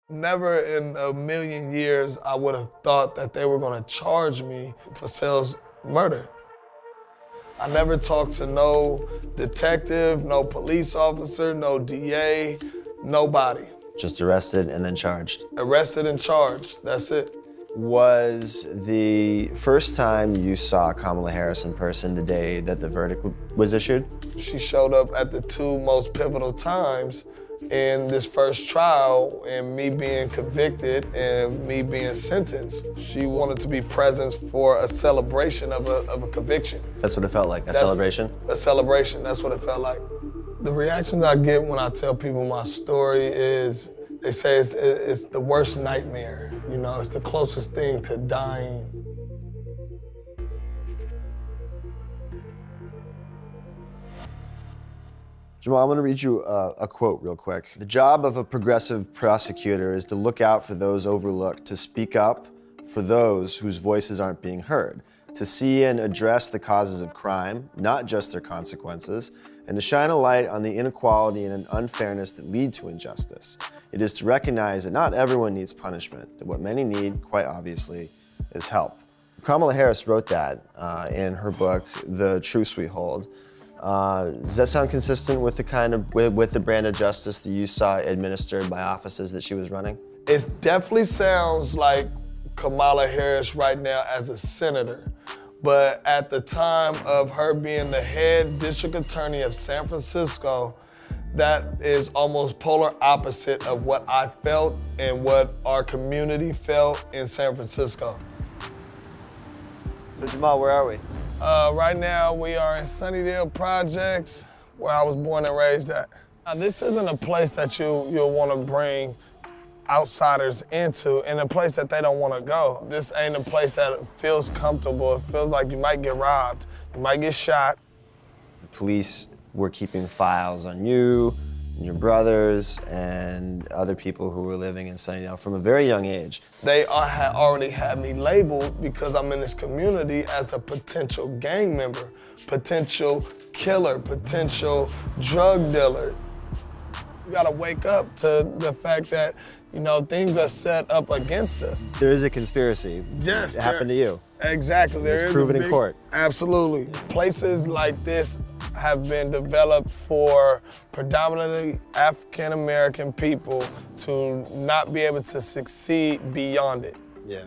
Never in a million years I would have thought that they were gonna charge me for Sale's murder. I never talked to no detective, no police officer, no DA, nobody. Just arrested and then charged. Arrested and charged, that's it. Was the first time you saw Kamala Harris in person the day that the verdict was issued? She showed up at the two most pivotal times in this first trial, and me being convicted and me being sentenced. She wanted to be present for a celebration of a conviction. That's what it felt like, a celebration? A celebration, that's what it felt like. The reactions I get when I tell people my story is, they say it's the worst nightmare. You know, it's the closest thing to dying. Jamal, I'm gonna read you a quote real quick. The job of a progressive prosecutor is to look out for those overlooked, to speak up for those whose voices aren't being heard, to see and address the causes of crime, not just their consequences, and to shine a light on the inequality and unfairness that lead to injustice. It is to recognize that not everyone needs punishment, that what many need, quite obviously, is help. Kamala Harris wrote that in her book, The Truths We Hold. Does that sound consistent with the with the brand of justice that you saw administered by offices that she was running? It definitely sounds like Kamala Harris right now as a senator. But at the time of her being the head district attorney of San Francisco, that is almost polar opposite of what I felt and what our community felt in San Francisco. So Jamal, where are we? Right now we are in Sunnydale Projects, where I was born and raised at. Now, this isn't a place that you'll want to bring outsiders into, and a place that they don't want to go. This ain't a place that feels comfortable. It feels like you might get robbed, you might get shot. The police were keeping files on you, and your brothers, and other people who were living in Sunnydale from a very young age. They already had me labeled, because I'm in this community, as a potential gang member, potential killer, potential drug dealer. You gotta wake up to the fact that, you know, things are set up against us. There is a conspiracy. Yes. It happened to you. Exactly. It's proven in court. Absolutely. Places like this have been developed for predominantly African-American people to not be able to succeed beyond it. Yeah.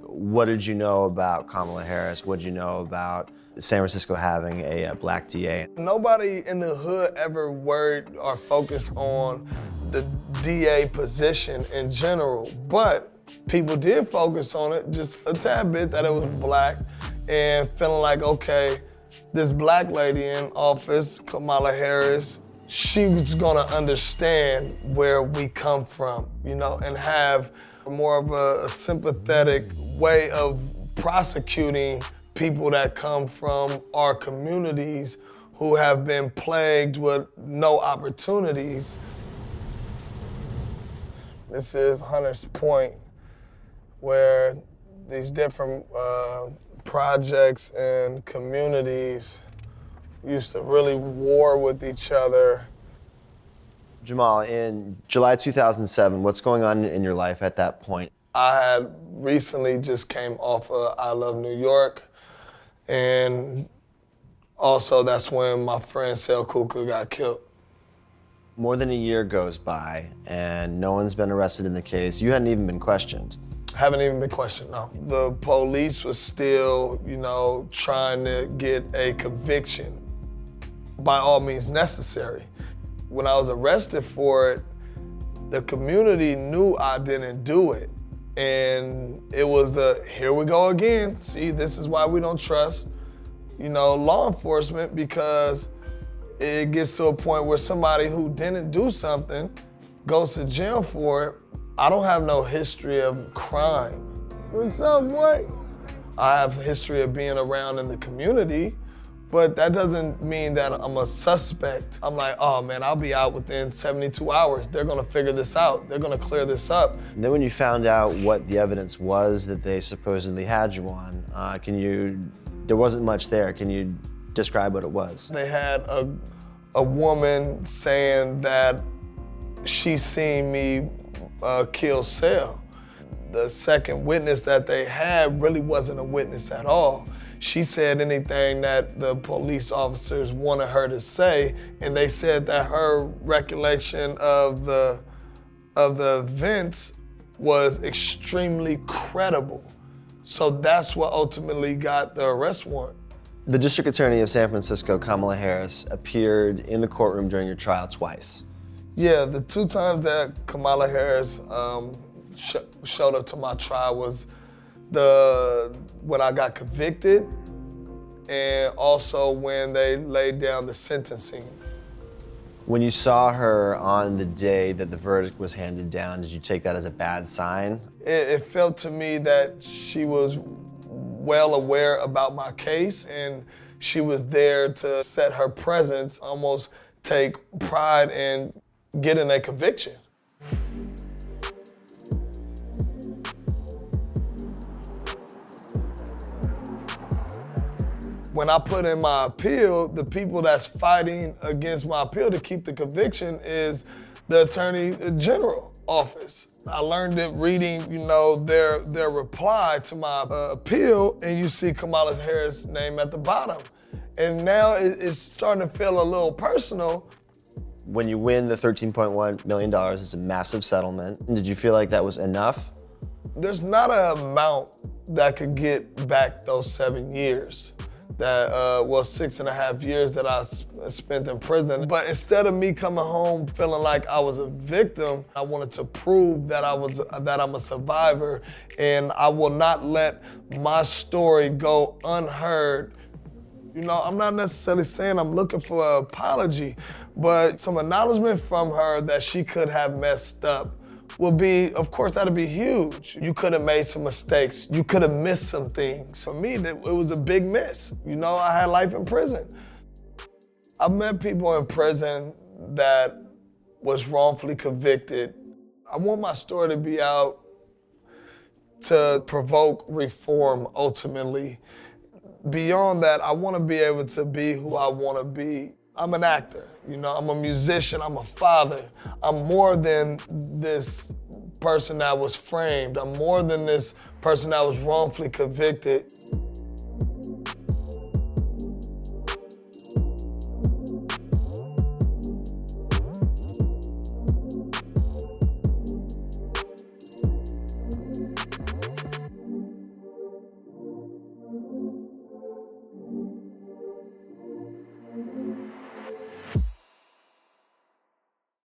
What did you know about Kamala Harris? What did you know about San Francisco having a black DA? Nobody in the hood ever worried or focused on the DA position in general, but people did focus on it just a tad bit, that it was black, and feeling like, okay, this black lady in office, Kamala Harris, she was gonna understand where we come from, you know, and have more of a sympathetic way of prosecuting people that come from our communities who have been plagued with no opportunities. This is Hunter's Point, where these different projects and communities used to really war with each other. Jamal, in July 2007, what's going on in your life at that point? I had recently just came off of I Love New York, and also that's when my friend Sale Kuka got killed. More than a year goes by and no one's been arrested in the case. You hadn't even been questioned. Haven't even been questioned, no. The police was still, you know, trying to get a conviction by all means necessary. When I was arrested for it, the community knew I didn't do it. And it was here we go again. See, this is why we don't trust, you know, law enforcement, because it gets to a point where somebody who didn't do something goes to jail for it. I don't have no history of crime. What's up, boy? I have a history of being around in the community, but that doesn't mean that I'm a suspect. I'm like, oh man, I'll be out within 72 hours. They're gonna figure this out. They're gonna clear this up. And then when you found out what the evidence was that they supposedly had you on, there wasn't much there. Can you describe what it was? They had a woman saying that she seen me kill cell. The second witness that they had really wasn't a witness at all. She said anything that the police officers wanted her to say, and they said that her recollection of the events was extremely credible. So that's what ultimately got the arrest warrant. The District Attorney of San Francisco, Kamala Harris, appeared in the courtroom during your trial twice. Yeah, the two times that Kamala Harris showed up to my trial was when I got convicted, and also when they laid down the sentencing. When you saw her on the day that the verdict was handed down, did you take that as a bad sign? It felt to me that she was well aware about my case, and she was there to set her presence, almost take pride in getting a conviction. When I put in my appeal, the people that's fighting against my appeal to keep the conviction is the Attorney General office. I learned it reading, their reply to my appeal, and you see Kamala Harris' name at the bottom. And now it's starting to feel a little personal. When you win the $13.1 million, it's a massive settlement. Did you feel like that was enough? There's not an amount that could get back those 7 years. 6.5 years that I spent in prison. But instead of me coming home feeling like I was a victim, I wanted to prove that I'm a survivor, and I will not let my story go unheard. I'm not necessarily saying I'm looking for an apology, but some acknowledgement from her that she could have messed up would be, of course, that'd be huge. You could have made some mistakes. You could have missed some things. For me, it was a big miss. I had life in prison. I've met people in prison that was wrongfully convicted. I want my story to be out to provoke reform, ultimately. Beyond that, I want to be able to be who I want to be. I'm an actor, I'm a musician, I'm a father. I'm more than this person that was framed. I'm more than this person that was wrongfully convicted.